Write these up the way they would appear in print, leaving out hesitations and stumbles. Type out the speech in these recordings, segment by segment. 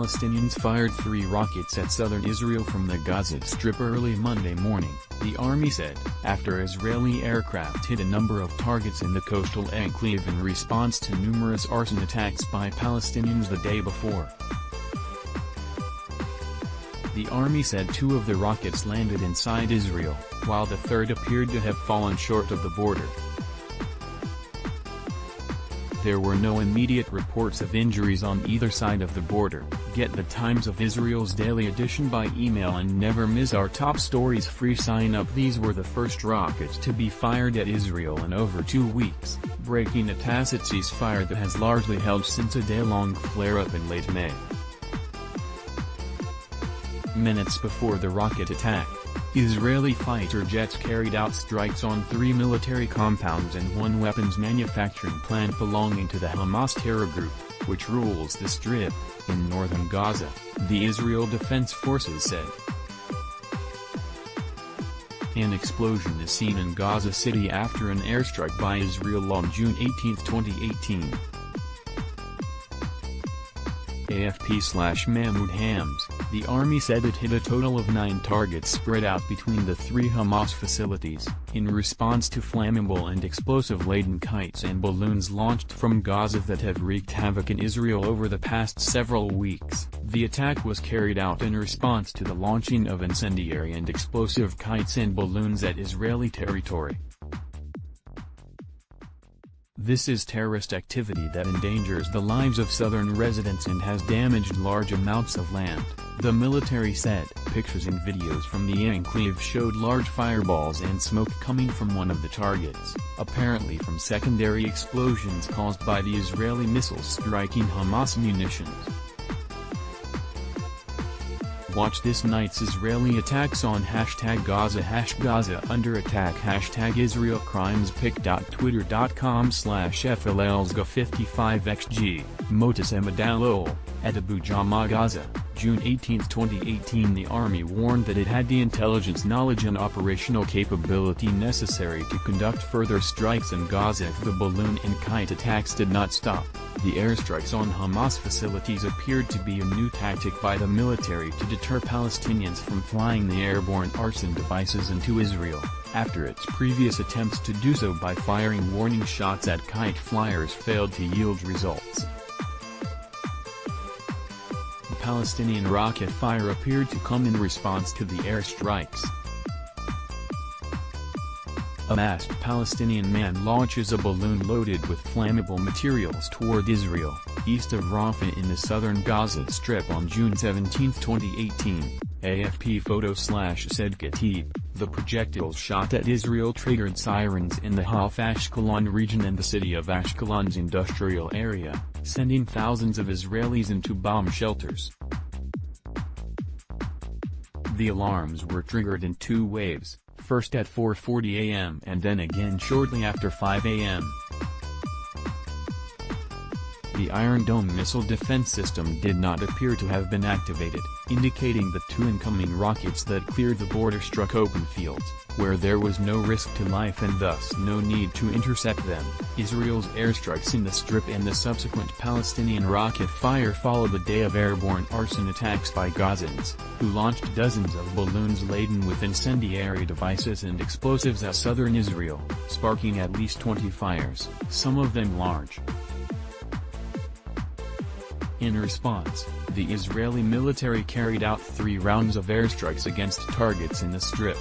Palestinians fired 3 rockets at southern Israel from the Gaza Strip early Monday morning, the army said, after Israeli aircraft hit a number of targets in the coastal enclave in response to numerous arson attacks by Palestinians the day before. The army said 2 of the rockets landed inside Israel, while the third appeared to have fallen short of the border. There were no immediate reports of injuries on either side of the border. Get the Times of Israel's daily edition by email and never miss our top stories free sign-up. These were the first rockets to be fired at Israel in over 2 weeks, breaking a tacit ceasefire that has largely held since a day-long flare-up in late May. Minutes before the rocket attack, Israeli fighter jets carried out strikes on 3 military compounds and 1 weapons manufacturing plant belonging to the Hamas terror group, which rules the Strip, in northern Gaza, the Israel Defense Forces said. An explosion is seen in Gaza City after an airstrike by Israel on June 18, 2018. AFP/Mahmoud Hams, the army said it hit a total of 9 targets spread out between the 3 Hamas facilities, in response to flammable and explosive-laden kites and balloons launched from Gaza that have wreaked havoc in Israel over the past several weeks. The attack was carried out in response to the launching of incendiary and explosive kites and balloons at Israeli territory. This is terrorist activity that endangers the lives of southern residents and has damaged large amounts of land, the military said. Pictures and videos from the enclave showed large fireballs and smoke coming from one of the targets, apparently from secondary explosions caused by the Israeli missiles striking Hamas munitions. Watch this night's Israeli attacks on #Gaza #Gaza under attack #Israelcrimes.twitter.com/FLLSGA55XG, Motasem Adalol, at Abu Jama Gaza, June 18, 2018. The army warned that it had the intelligence knowledge and operational capability necessary to conduct further strikes in Gaza if the balloon and kite attacks did not stop. The airstrikes on Hamas facilities appeared to be a new tactic by the military to deter Palestinians from flying the airborne arson devices into Israel, after its previous attempts to do so by firing warning shots at kite flyers failed to yield results. The Palestinian rocket fire appeared to come in response to the airstrikes. A masked Palestinian man launches a balloon loaded with flammable materials toward Israel, east of Rafah in the southern Gaza Strip on June 17, 2018, AFP photo/said Khatib. The projectiles shot at Israel triggered sirens in the Haf Ashkelon region and the city of Ashkelon's industrial area, sending thousands of Israelis into bomb shelters. The alarms were triggered in 2 waves. First at 4:40 a.m. and then again shortly after 5 a.m. The Iron Dome missile defense system did not appear to have been activated, indicating the 2 incoming rockets that cleared the border struck open fields, where there was no risk to life and thus no need to intercept them. Israel's airstrikes in the Strip and the subsequent Palestinian rocket fire followed a day of airborne arson attacks by Gazans, who launched dozens of balloons laden with incendiary devices and explosives at southern Israel, sparking at least 20 fires, some of them large. In response, the Israeli military carried out 3 rounds of airstrikes against targets in the Strip.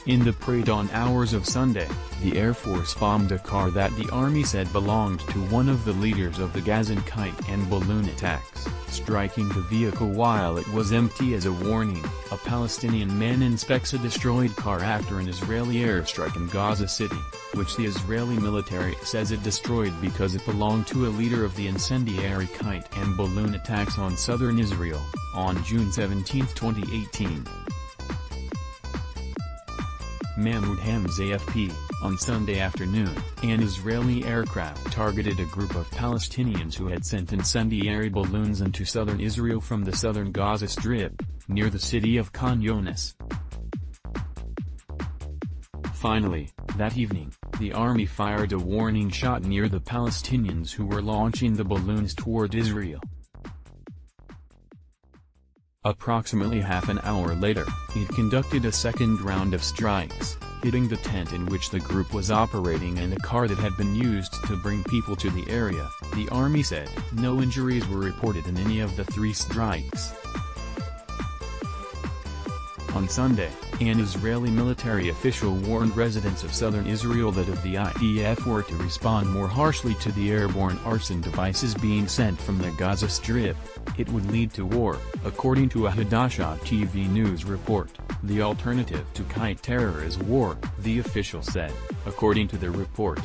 In the pre-dawn hours of Sunday, the Air Force bombed a car that the army said belonged to one of the leaders of the Gazan kite and balloon attacks, striking the vehicle while it was empty as a warning. A Palestinian man inspects a destroyed car after an Israeli airstrike in Gaza City, which the Israeli military says it destroyed because it belonged to a leader of the incendiary kite and balloon attacks on southern Israel, on June 17, 2018. Mahmoud Hams AFP, on Sunday afternoon, an Israeli aircraft targeted a group of Palestinians who had sent incendiary balloons into southern Israel from the southern Gaza Strip, near the city of Khan Younis. Finally, that evening, the army fired a warning shot near the Palestinians who were launching the balloons toward Israel. Approximately half an hour later, it conducted a second round of strikes, hitting the tent in which the group was operating and a car that had been used to bring people to the area, the army said. No injuries were reported in any of the 3 strikes. On Sunday, an Israeli military official warned residents of southern Israel that if the IDF were to respond more harshly to the airborne arson devices being sent from the Gaza Strip, it would lead to war. According to a Hadasha TV news report, the alternative to kite terror is war, the official said. According to the report,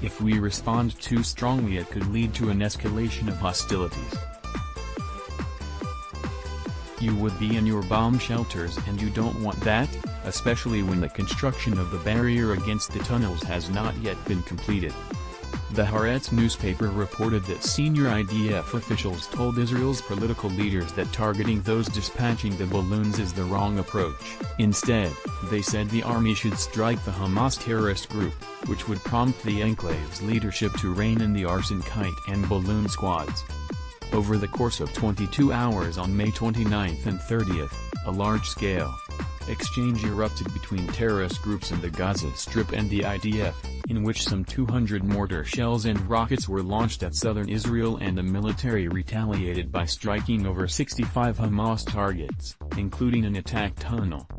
if we respond too strongly it could lead to an escalation of hostilities. You would be in your bomb shelters and you don't want that, especially when the construction of the barrier against the tunnels has not yet been completed. The Haaretz newspaper reported that senior IDF officials told Israel's political leaders that targeting those dispatching the balloons is the wrong approach. Instead, they said the army should strike the Hamas terrorist group, which would prompt the enclave's leadership to rein in the arson kite and balloon squads. Over the course of 22 hours on May 29th and 30th, a large-scale exchange erupted between terrorist groups in the Gaza Strip and the IDF, in which some 200 mortar shells and rockets were launched at southern Israel, and the military retaliated by striking over 65 Hamas targets, including an attack tunnel.